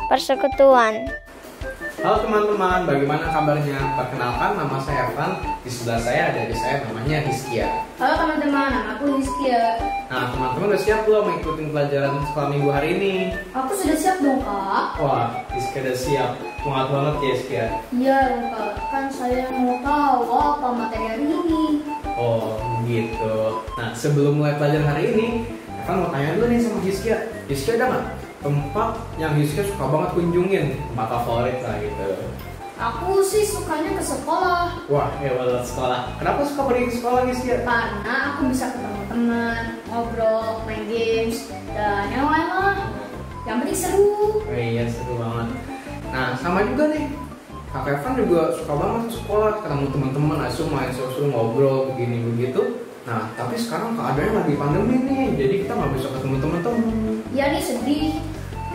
persekutuan. Halo teman-teman, bagaimana kabarnya? Perkenalkan, nama saya Evan. Di sebelah saya ada adik saya namanya Hizkia. Halo teman-teman, nama aku Hizkia. Nah, teman-teman udah siap belum mengikuti pelajaran sekolah minggu hari ini? Aku sudah siap dong, Kak. Wah, Hizkia udah siap. Semangat banget ya, Hizkia. Iya dong, Kak. Kan saya mau tahu apa materi hari ini. Oh, gitu. Nah, sebelum mulai pelajaran hari ini, Evan mau tanya dulu nih sama Hizkia. Hizkia ada nggak tempat yang Hizkia suka banget kunjungin? Tempat favorit lah gitu. Aku sih sukanya ke sekolah. Wah, hebat sekolah. Kenapa suka pergi ke sekolah, Hizkia? Karena aku bisa ketemu teman, ngobrol, main games, dan yang lain lah. Yang penting seru. Oh iya, seru banget. Nah, sama juga nih. Kak Evan juga suka banget ke sekolah, ketemu teman-teman, langsung main seru-seru, ngobrol, begini begitu. Nah, tapi sekarang keadaannya lagi pandemi nih, jadi kita nggak bisa ketemu teman-teman. Iya nih, sedih.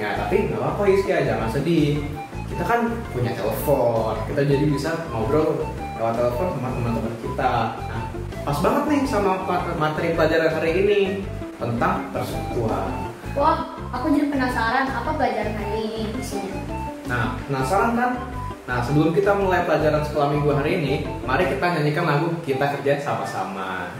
Ya, tapi nggak apa-apa Hizkia, jangan sedih. Kita kan punya telepon, kita jadi bisa ngobrol lewat telepon sama teman-teman kita. Nah, pas banget nih sama materi pelajaran hari ini tentang persekutuan. Wah, aku jadi penasaran apa pelajaran hari ini isinya. Nah, penasaran kan? Nah, sebelum kita mulai pelajaran sekolah minggu hari ini, mari kita nyanyikan lagu Kita Kerja Sama-Sama.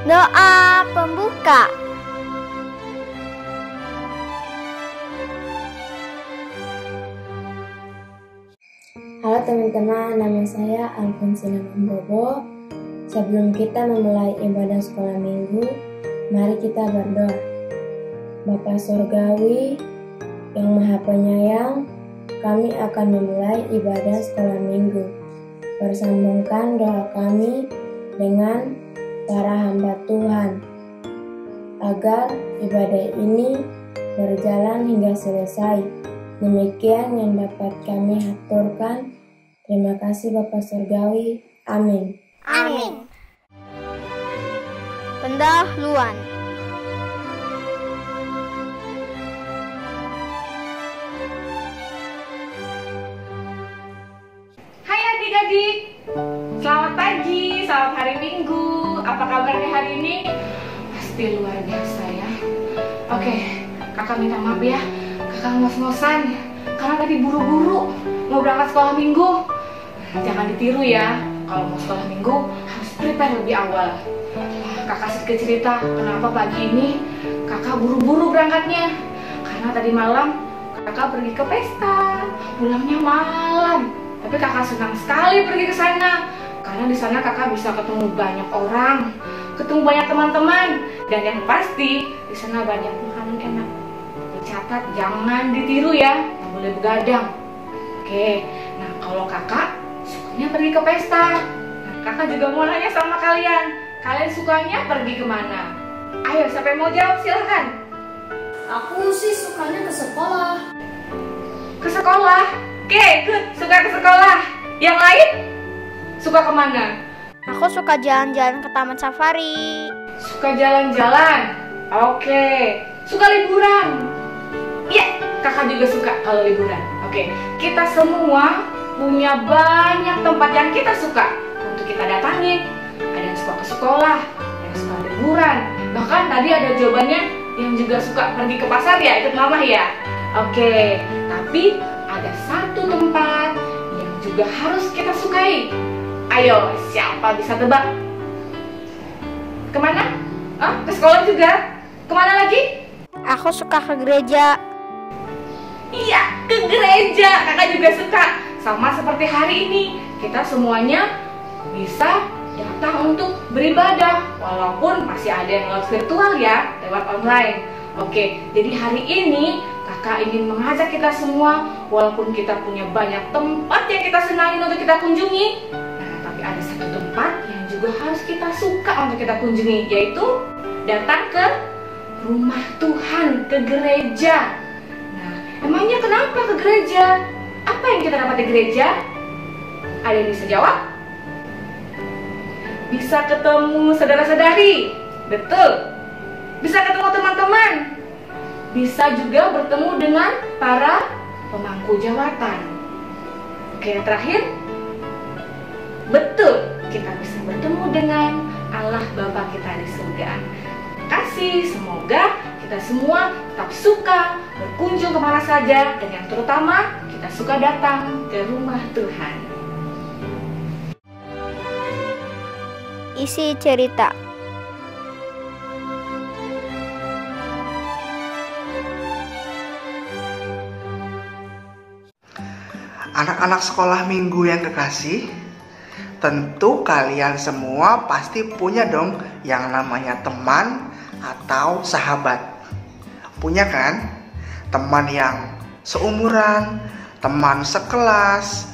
Doa pembuka. Halo teman-teman, nama saya Alfonsina Mambobo. Sebelum kita memulai ibadah sekolah minggu, mari kita berdoa. Bapa Surgawi yang Maha Penyayang, kami akan memulai ibadah sekolah minggu. Bersambungkan doa kami dengan para hamba Tuhan, agar ibadah ini berjalan hingga selesai. Demikian yang dapat kami haturkan. Terima kasih Bapak Surgawi. Amin. Amin. Pendahuluan. Hai adik-adik, selamat pagi, selamat hari Minggu. Apa kabarnya hari ini? Pasti luar biasa ya. Oke, kakak minta maaf ya, kakak ngos-ngosan karena tadi buru-buru mau berangkat sekolah minggu. Jangan ditiru ya, kalau mau sekolah minggu harus prepare lebih awal. Kakak sedikit cerita kenapa pagi ini kakak buru-buru berangkatnya. Karena tadi malam kakak pergi ke pesta, pulangnya malam. Tapi kakak senang sekali pergi ke sana. Karena di sana kakak bisa ketemu banyak orang, ketemu banyak teman-teman, dan yang pasti di sana banyak makanan enak. Dicatat, jangan ditiru ya, nggak boleh begadang. Oke, nah kalau kakak sukanya pergi ke pesta, nah kakak juga mau nanya sama kalian sukanya pergi kemana? Ayo, siapa yang mau jawab silahkan. Aku sih sukanya ke sekolah. Ke sekolah? Oke, good, suka ke sekolah. Yang lain? Suka kemana? Aku suka jalan-jalan ke taman safari. Suka jalan-jalan? Oke. Suka liburan? Iya. kakak juga suka kalau liburan. Oke, kita semua punya banyak tempat yang kita suka untuk kita datangin. Ada yang suka ke sekolah, ada yang suka liburan. Bahkan tadi ada jawabannya yang juga suka pergi ke pasar ya, ikut mama ya. Oke, tapi ada satu tempat yang juga harus kita sukai. Ayo, siapa bisa tebak? Kemana? Ke sekolah juga? Kemana lagi? Aku suka ke gereja. Iya, ke gereja. Kakak juga suka. Sama seperti hari ini, kita semuanya bisa datang untuk beribadah. Walaupun masih ada yang lewat virtual ya, lewat online. Oke, jadi hari ini kakak ingin mengajak kita semua, walaupun kita punya banyak tempat yang kita senangi untuk kita kunjungi, tapi ada satu tempat yang juga harus kita suka untuk kita kunjungi, yaitu datang ke rumah Tuhan, ke gereja. Nah, emangnya kenapa ke gereja? Apa yang kita dapat di gereja? Ada yang bisa jawab? Bisa ketemu saudara-saudari, betul. Bisa ketemu teman-teman. Bisa juga bertemu dengan para pemangku jabatan. Oke, yang terakhir, betul, kita bisa bertemu dengan Allah Bapa kita di surga. Kasih, semoga kita semua tetap suka berkunjung kemana saja, dan yang terutama kita suka datang ke rumah Tuhan. Isi cerita. Anak-anak sekolah minggu yang kekasih, tentu kalian semua pasti punya dong yang namanya teman atau sahabat. Punya kan? Teman yang seumuran, teman sekelas,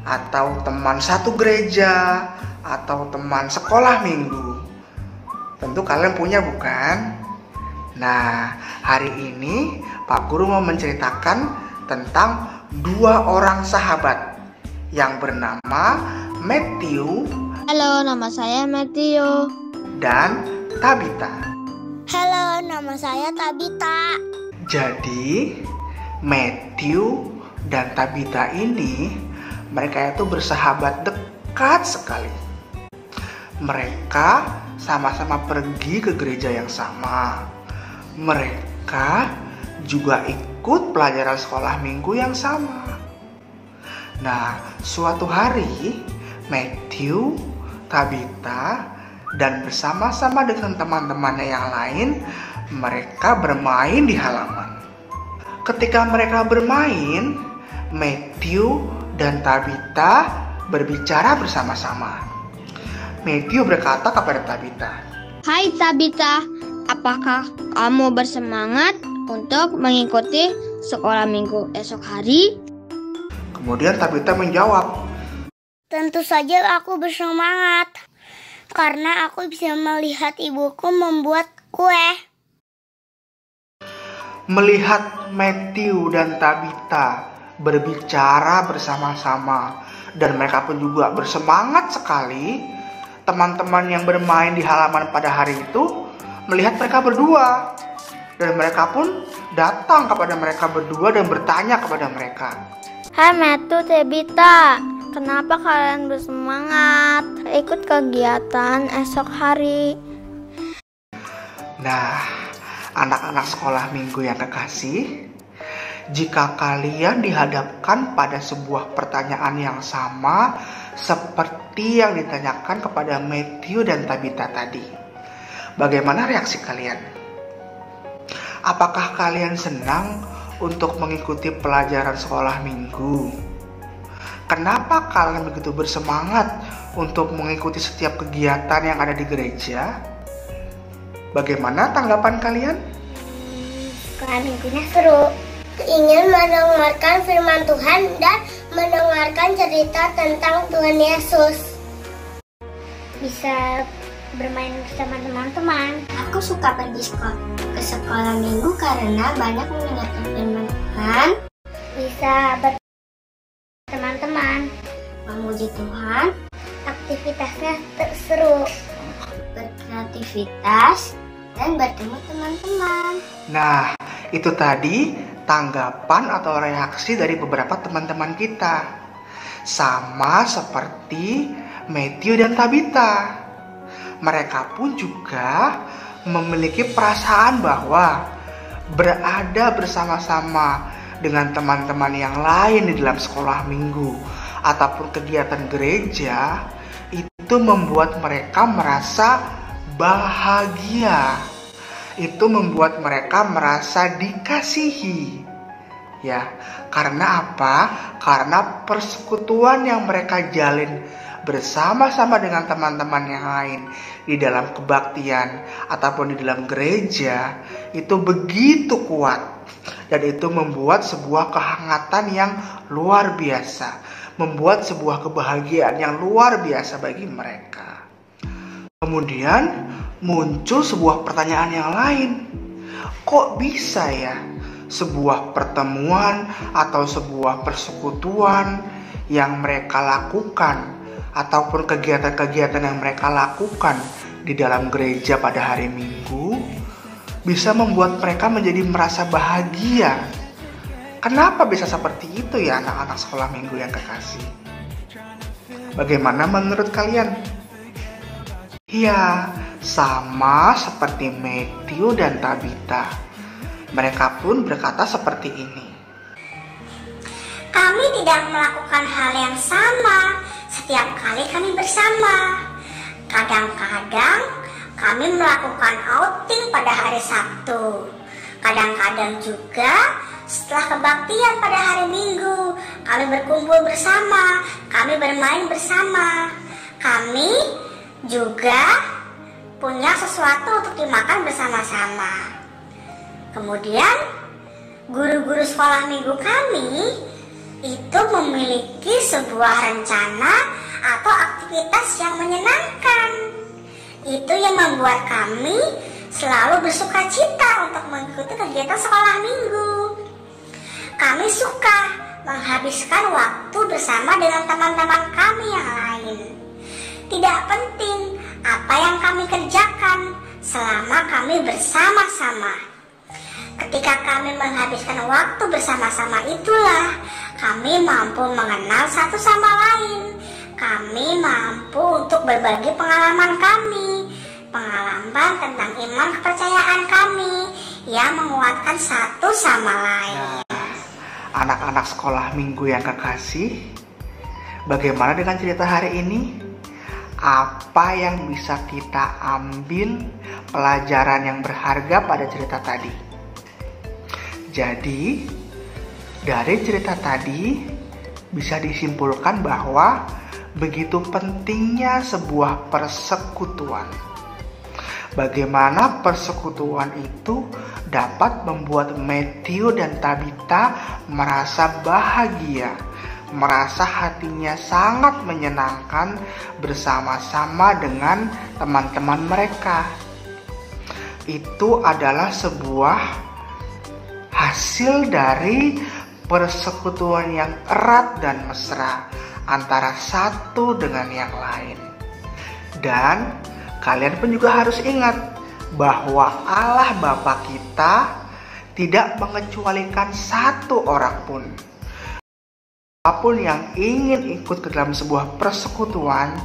atau teman satu gereja, atau teman sekolah minggu. Tentu kalian punya, bukan? Nah, hari ini Pak Guru mau menceritakan tentang dua orang sahabat yang bernama Matthew. Halo, nama saya Matthew. Dan Tabita. Halo, nama saya Tabita. Jadi Matthew dan Tabita ini, mereka itu bersahabat dekat sekali. Mereka sama-sama pergi ke gereja yang sama. Mereka juga ikut pelajaran sekolah minggu yang sama. Nah, suatu hari Matthew, Tabita, dan bersama-sama dengan teman-temannya yang lain, mereka bermain di halaman. Ketika mereka bermain, Matthew dan Tabita berbicara bersama-sama. Matthew berkata kepada Tabita, Hai Tabita, apakah kamu bersemangat untuk mengikuti sekolah minggu esok hari? Kemudian Tabita menjawab, Tentu saja aku bersemangat, karena aku bisa melihat ibuku membuat kue. Melihat Matthew dan Tabita berbicara bersama-sama dan mereka pun juga bersemangat sekali, teman-teman yang bermain di halaman pada hari itu melihat mereka berdua, dan mereka pun datang kepada mereka berdua dan bertanya kepada mereka, Hai Matthew, Tabita, kenapa kalian bersemangat ikut kegiatan esok hari? Nah, anak-anak sekolah minggu yang kekasih, jika kalian dihadapkan pada sebuah pertanyaan yang sama seperti yang ditanyakan kepada Matthew dan Tabita tadi, bagaimana reaksi kalian? Apakah kalian senang untuk mengikuti pelajaran sekolah minggu? Kenapa kalian begitu bersemangat untuk mengikuti setiap kegiatan yang ada di gereja? Bagaimana tanggapan kalian? Sekolah minggunya seru. Ingin mendengarkan firman Tuhan dan mendengarkan cerita tentang Tuhan Yesus. Bisa bermain bersama teman-teman. Aku suka pergi ke sekolah minggu karena banyak mendengarkan firman Tuhan, Bisa berteman-teman. memuji Tuhan, Aktivitasnya seru. berkreativitas, dan bertemu teman-teman. Nah, itu tadi tanggapan atau reaksi dari beberapa teman-teman kita. Sama seperti Matthew dan Tabitha. Mereka pun juga memiliki perasaan bahwa berada bersama-sama dengan teman-teman yang lain di dalam sekolah minggu ataupun kegiatan gereja itu membuat mereka merasa bahagia. Itu membuat mereka merasa dikasihi. Ya, karena apa? Karena persekutuan yang mereka jalin bersama-sama dengan teman-teman yang lain di dalam kebaktian ataupun di dalam gereja itu begitu kuat, dan itu membuat sebuah kehangatan yang luar biasa, membuat sebuah kebahagiaan yang luar biasa bagi mereka. Kemudian muncul sebuah pertanyaan yang lain. Kok bisa ya sebuah pertemuan atau sebuah persekutuan yang mereka lakukan ataupun kegiatan-kegiatan yang mereka lakukan di dalam gereja pada hari Minggu bisa membuat mereka menjadi merasa bahagia? Kenapa bisa seperti itu ya anak-anak sekolah minggu yang kekasih? Bagaimana menurut kalian? Ya, sama seperti Matthew dan Tabitha. Mereka pun berkata seperti ini. Kami tidak melakukan hal yang sama setiap kali kami bersama. Kadang-kadang kami melakukan outing pada hari Sabtu. Kadang-kadang juga setelah kebaktian pada hari Minggu, kami berkumpul bersama, kami bermain bersama. Kami juga punya sesuatu untuk dimakan bersama-sama. Kemudian guru-guru sekolah minggu kami itu memiliki sebuah rencana atau aktivitas yang menyenangkan. Itu yang membuat kami selalu bersuka cita untuk mengikuti kegiatan sekolah minggu. Kami suka menghabiskan waktu bersama dengan teman-teman kami yang lain. Tidak penting apa yang kami kerjakan selama kami bersama-sama. Ketika kami menghabiskan waktu bersama-sama itulah kami mampu mengenal satu sama lain. Kami mampu untuk berbagi pengalaman kami, pengalaman tentang iman kepercayaan kami yang menguatkan satu sama lain. Anak-anak sekolah minggu yang kekasih, bagaimana dengan cerita hari ini? Apa yang bisa kita ambil pelajaran yang berharga pada cerita tadi? Jadi, dari cerita tadi bisa disimpulkan bahwa begitu pentingnya sebuah persekutuan. Bagaimana persekutuan itu dapat membuat Matthew dan Tabitha merasa bahagia, merasa hatinya sangat menyenangkan bersama-sama dengan teman-teman mereka. Itu adalah sebuah hasil dari persekutuan yang erat dan mesra antara satu dengan yang lain. Dan kalian pun juga harus ingat bahwa Allah Bapa kita tidak mengecualikan satu orang pun. Apapun yang ingin ikut ke dalam sebuah persekutuan,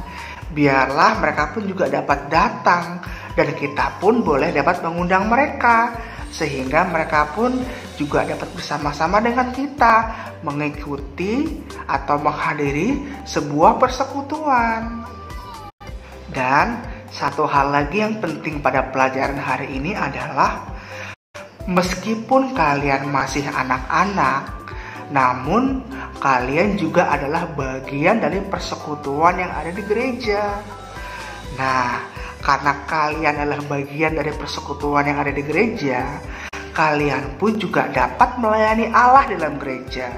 biarlah mereka pun juga dapat datang, dan kita pun boleh dapat mengundang mereka, sehingga mereka pun juga dapat bersama-sama dengan kita mengikuti atau menghadiri sebuah persekutuan. Dan satu hal lagi yang penting pada pelajaran hari ini adalah meskipun kalian masih anak-anak, namun kalian juga adalah bagian dari persekutuan yang ada di gereja. Nah, karena kalian adalah bagian dari persekutuan yang ada di gereja, kalian pun juga dapat melayani Allah dalam gereja.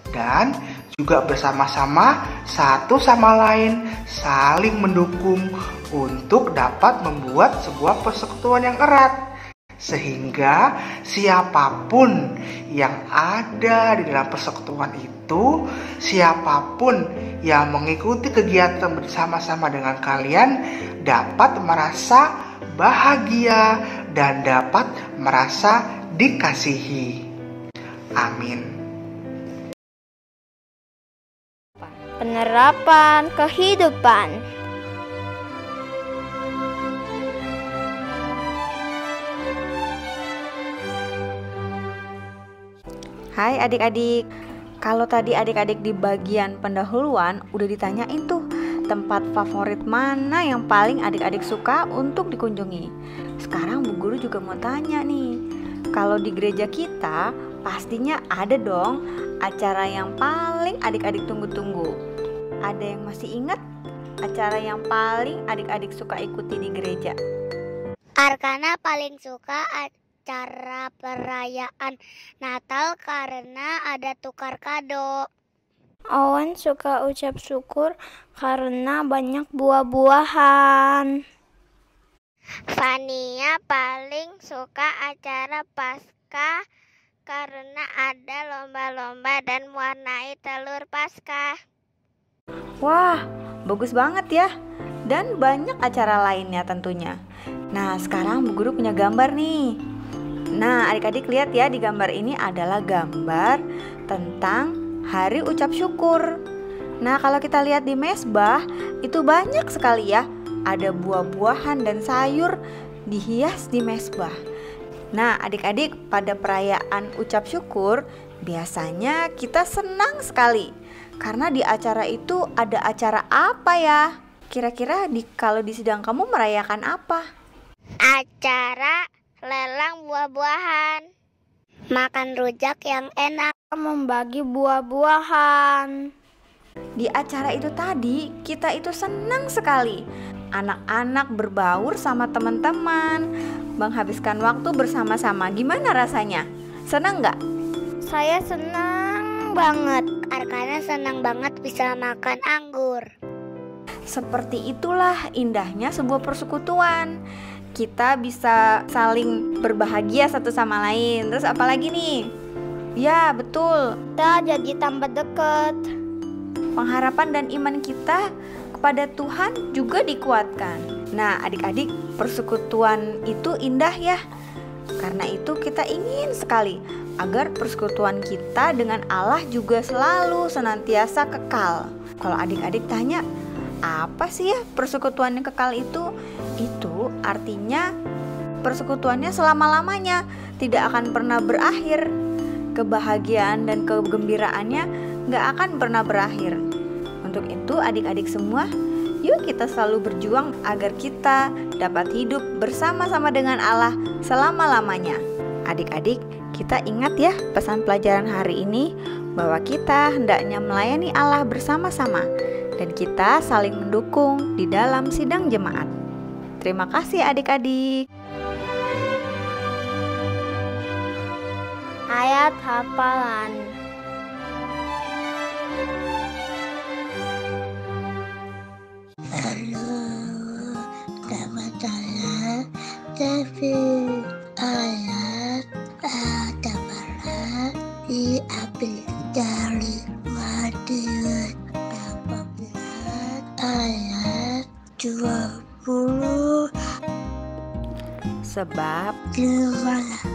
Dan juga bersama-sama satu sama lain saling mendukung untuk dapat membuat sebuah persekutuan yang erat. Sehingga siapapun yang ada di dalam persekutuan itu, siapapun yang mengikuti kegiatan bersama-sama dengan kalian dapat merasa bahagia dan dapat merasa dikasihi. Amin. Penerapan kehidupan. Hai adik-adik, kalau tadi adik-adik di bagian pendahuluan udah ditanyain tuh tempat favorit mana yang paling adik-adik suka untuk dikunjungi. Sekarang Bu Guru juga mau tanya nih, kalau di gereja kita pastinya ada dong acara yang paling adik-adik tunggu-tunggu. Ada yang masih ingat acara yang paling adik-adik suka ikuti di gereja? Arkana paling suka acara perayaan Natal karena ada tukar kado. Owen suka ucap syukur karena banyak buah-buahan. Fania paling suka acara Paskah karena ada lomba-lomba dan mewarnai telur Paskah. Wah, bagus banget ya. Dan banyak acara lainnya tentunya. Nah, sekarang Bu Guru punya gambar nih. Nah, adik-adik lihat ya, di gambar ini adalah gambar tentang Hari Ucap Syukur. Nah, kalau kita lihat di mezbah, itu banyak sekali ya. Ada buah-buahan dan sayur dihias di mezbah. Nah, adik-adik, pada perayaan Ucap Syukur, biasanya kita senang sekali. Karena di acara itu ada acara apa ya? Kira-kira kalau di sidang kamu merayakan apa? Acara lelang buah-buahan. Makan rujak yang enak. Membagi buah-buahan. Di acara itu tadi, kita itu senang sekali. Anak-anak berbaur sama teman-teman, menghabiskan waktu bersama-sama. Gimana rasanya? Senang nggak? Saya senang banget. Arkana senang banget bisa makan anggur. Seperti itulah indahnya sebuah persekutuan. Kita bisa saling berbahagia satu sama lain. Terus apa lagi nih? Ya, betul. Kita jadi tambah dekat. Pengharapan dan iman kita kepada Tuhan juga dikuatkan. Nah, adik-adik, persekutuan itu indah ya. Karena itu kita ingin sekali agar persekutuan kita dengan Allah juga selalu senantiasa kekal. Kalau adik-adik tanya, apa sih ya persekutuan yang kekal itu? Itu artinya persekutuannya selama-lamanya, tidak akan pernah berakhir. Kebahagiaan dan kegembiraannya gak akan pernah berakhir. Untuk itu adik-adik semua, yuk kita selalu berjuang agar kita dapat hidup bersama-sama dengan Allah selama-lamanya. Adik-adik, kita ingat ya pesan pelajaran hari ini, bahwa kita hendaknya melayani Allah bersama-sama dan kita saling mendukung di dalam sidang jemaat. Terima kasih adik-adik. Ayat hafalan. David ayat Adabara diambil dari Matius 14 ayat 20. Sebab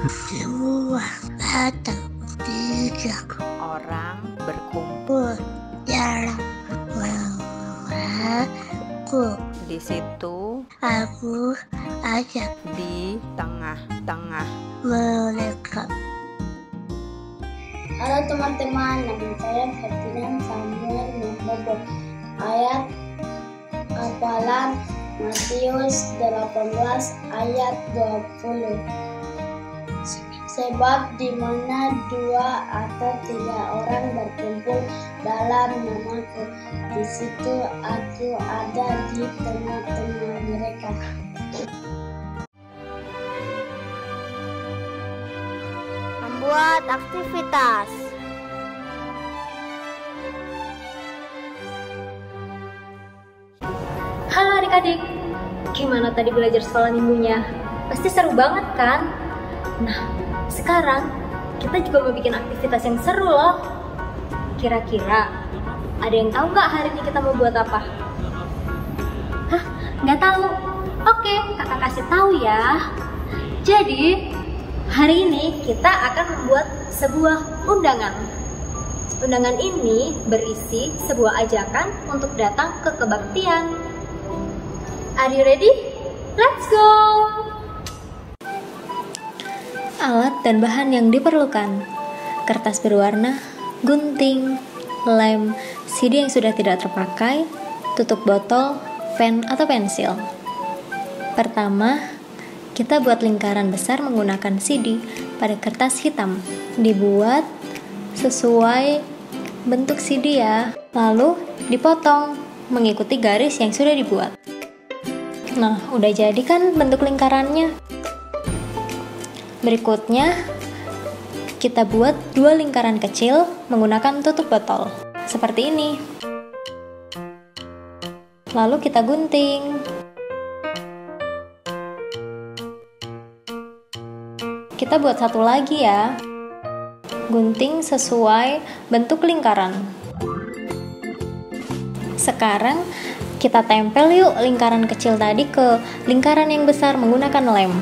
semua atau tidak orang berkumpul dalam rumahku, di situ aku ada di tengah-tengah mereka. Halo teman-teman, nama saya Ferdinand Samuel Muhammad. Ayat hafalan Matius 18 ayat 20. Sebab di mana 2 atau 3 orang berkumpul dalam namaku, di situ aku ada di tengah-tengah mereka. Membuat aktivitas. Halo adik-adik, gimana tadi belajar sekolah minggunya? Pasti seru banget kan? Nah, sekarang kita juga mau bikin aktivitas yang seru loh. Kira-kira ada yang tahu nggak hari ini kita mau buat apa? Hah? Nggak tahu? Oke, kakak kasih tahu ya. Jadi, hari ini kita akan membuat sebuah undangan. Undangan ini berisi sebuah ajakan untuk datang ke kebaktian. Are you ready? Let's go! Alat dan bahan yang diperlukan: kertas berwarna, gunting, lem, CD yang sudah tidak terpakai, tutup botol, pen atau pensil. Pertama, kita buat lingkaran besar menggunakan CD pada kertas hitam. Dibuat sesuai bentuk CD ya. Lalu dipotong mengikuti garis yang sudah dibuat. Nah, udah jadi kan bentuk lingkarannya? Berikutnya, kita buat 2 lingkaran kecil menggunakan tutup botol. Seperti ini. Lalu kita gunting. Kita buat satu lagi ya. Gunting sesuai bentuk lingkaran. Sekarang kita tempel yuk lingkaran kecil tadi ke lingkaran yang besar menggunakan lem.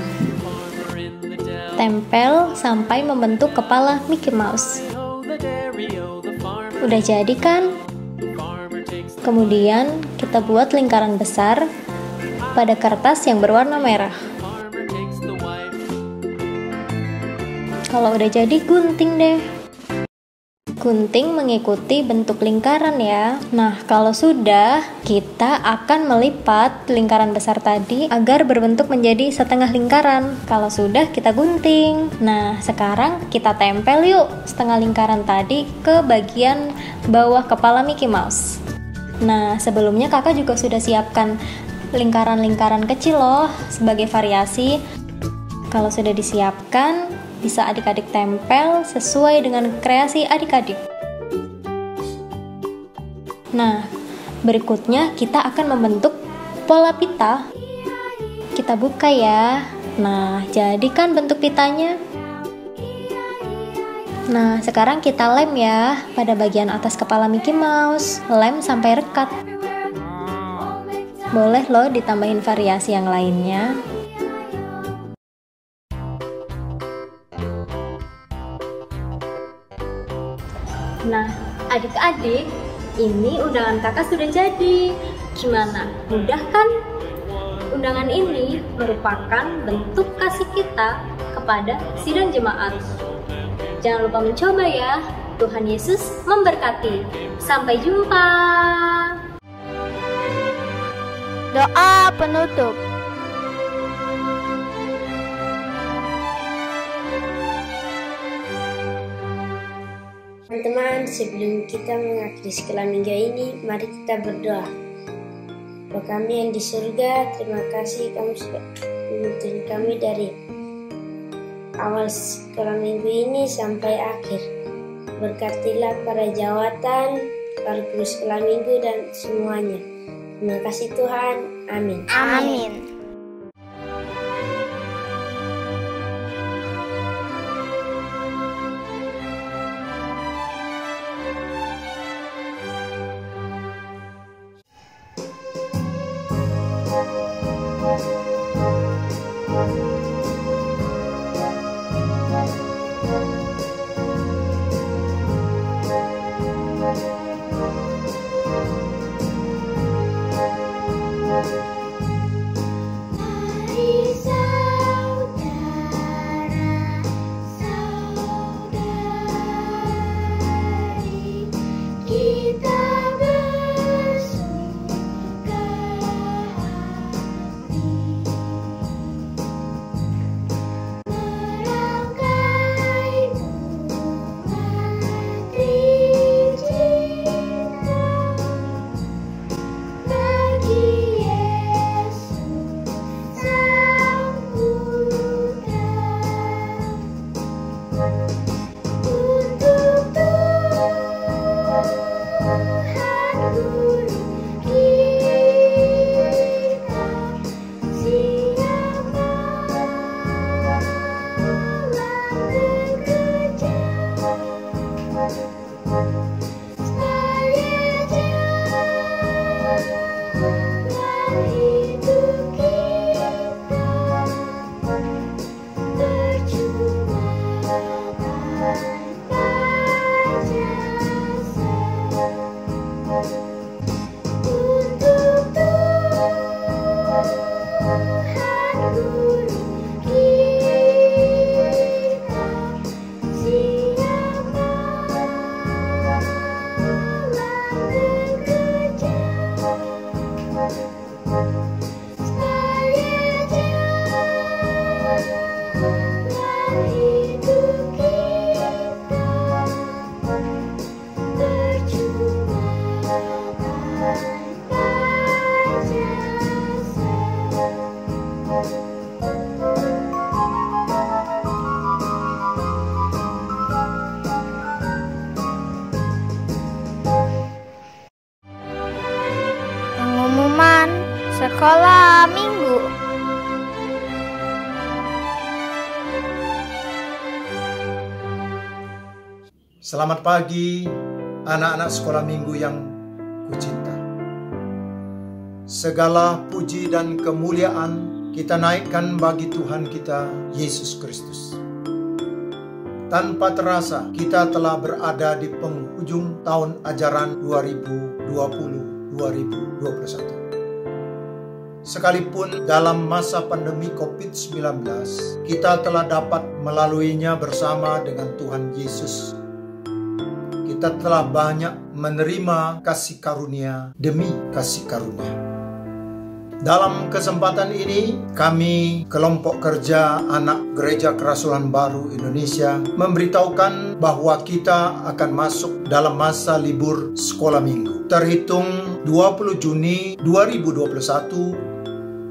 Tempel sampai membentuk kepala Mickey Mouse. Udah jadi kan? Kemudian kita buat lingkaran besar pada kertas yang berwarna merah. Kalau udah jadi, gunting deh. Gunting mengikuti bentuk lingkaran ya. Nah, kalau sudah, kita akan melipat lingkaran besar tadi agar berbentuk menjadi setengah lingkaran. Kalau sudah, kita gunting. Nah, sekarang kita tempel yuk setengah lingkaran tadi ke bagian bawah kepala Mickey Mouse. Nah, sebelumnya kakak juga sudah siapkan lingkaran-lingkaran kecil loh sebagai variasi. Kalau sudah disiapkan, bisa adik-adik tempel sesuai dengan kreasi adik-adik. Nah, berikutnya kita akan membentuk pola pita. Kita buka ya. Nah, jadi kan bentuk pitanya. Nah, sekarang kita lem ya pada bagian atas kepala Mickey Mouse. Lem sampai rekat. Boleh loh ditambahin variasi yang lainnya. Nah, adik-adik, ini undangan kakak sudah jadi. Gimana? Mudah kan? Undangan ini merupakan bentuk kasih kita kepada sidang jemaat. Jangan lupa mencoba ya. Tuhan Yesus memberkati. Sampai jumpa. Doa penutup. Teman-teman, sebelum kita mengakhiri sekolah minggu ini, mari kita berdoa. Bapa kami yang di surga, terima kasih kamu sudah menuntun kami dari awal sekolah minggu ini sampai akhir. Berkatilah para jawatan, para guru sekolah minggu dan semuanya. Terima kasih Tuhan. Amin. Amin. Sekolah Minggu. Selamat pagi anak-anak sekolah minggu yang kucinta. Segala puji dan kemuliaan kita naikkan bagi Tuhan kita Yesus Kristus. Tanpa terasa kita telah berada di penghujung tahun ajaran 2020-2021. Sekalipun dalam masa pandemi COVID-19, kita telah dapat melaluinya bersama dengan Tuhan Yesus. Kita telah banyak menerima kasih karunia demi kasih karunia. Dalam kesempatan ini, kami kelompok kerja anak Gereja Kerasulan Baru Indonesia memberitahukan bahwa kita akan masuk dalam masa libur sekolah minggu. Terhitung 20 Juni 2021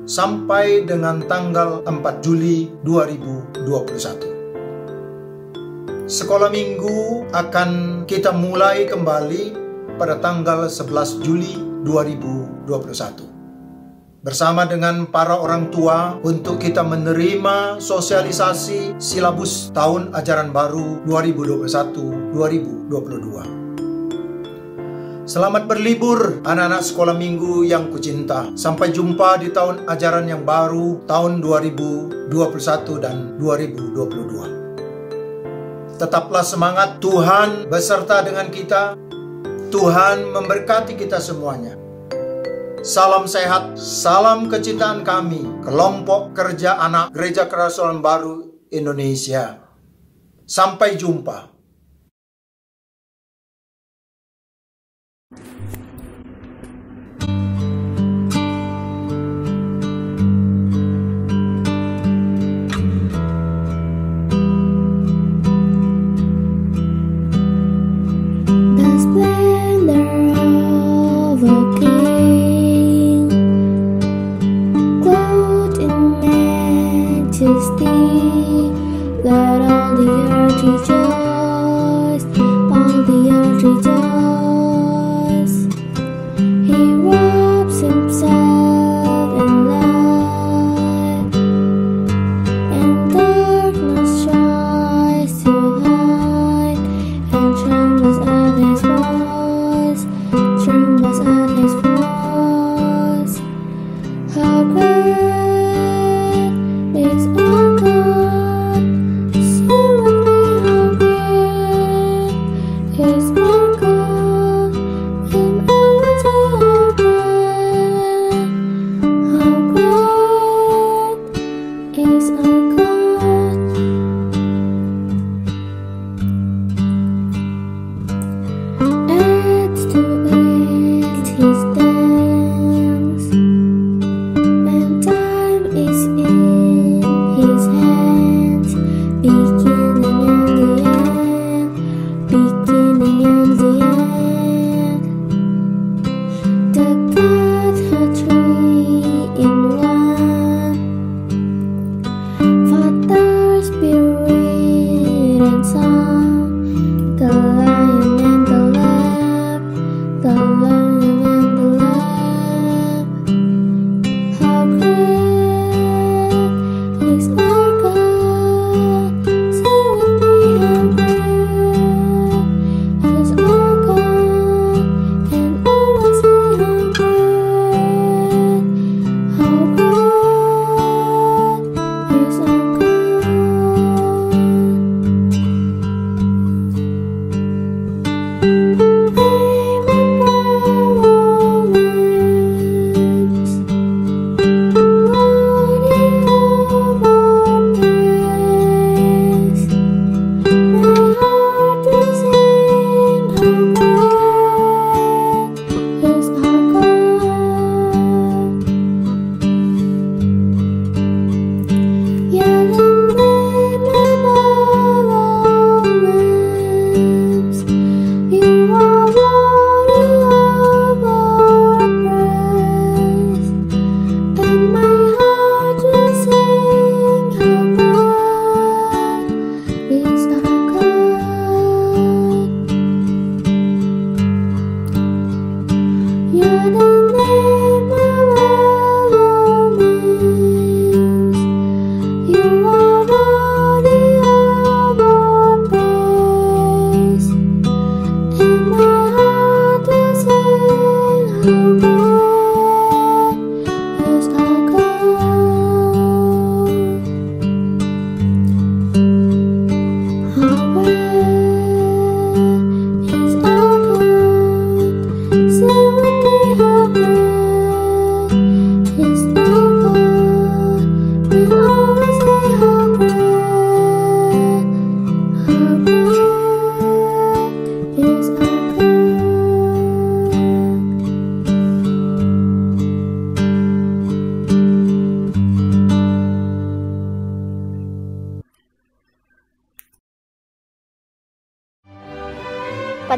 sampai dengan tanggal 4 Juli 2021. Sekolah minggu akan kita mulai kembali pada tanggal 11 Juli 2021. Bersama dengan para orang tua untuk kita menerima sosialisasi silabus tahun ajaran baru 2021-2022. Selamat berlibur anak-anak sekolah minggu yang kucinta. Sampai jumpa di tahun ajaran yang baru tahun 2021 dan 2022. Tetaplah semangat, Tuhan beserta dengan kita. Tuhan memberkati kita semuanya. Salam sehat, salam kecintaan kami, kelompok kerja anak Gereja Kerasulan Baru Indonesia. Sampai jumpa. Let all the earth rejoice, all the earth rejoice. He wraps himself in light, and darkness tries to hide, and trembles at his voice, trembles at his voice. How great is our God! Is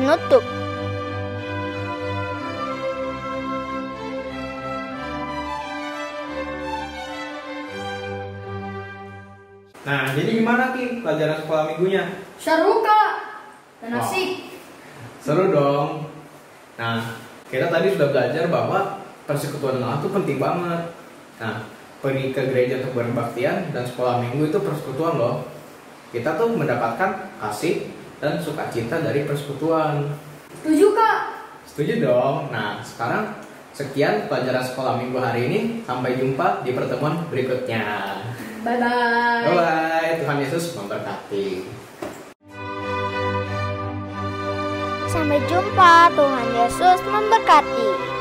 penutup. Nah, jadi gimana Ki pelajaran sekolah minggunya? Seru Kak, dan Wow. asik. Seru dong. Nah, kita tadi sudah belajar bahwa persekutuan Allah itu penting banget. Nah, pergi ke gereja untuk berbaktian dan sekolah minggu itu persekutuan loh. Kita tuh mendapatkan kasih dan sukacita dari persekutuan. Setuju Kak. Setuju dong. Nah, sekarang sekian pelajaran sekolah minggu hari ini. Sampai jumpa di pertemuan berikutnya. Bye-bye. Bye-bye. Tuhan Yesus memberkati. Sampai jumpa, Tuhan Yesus memberkati.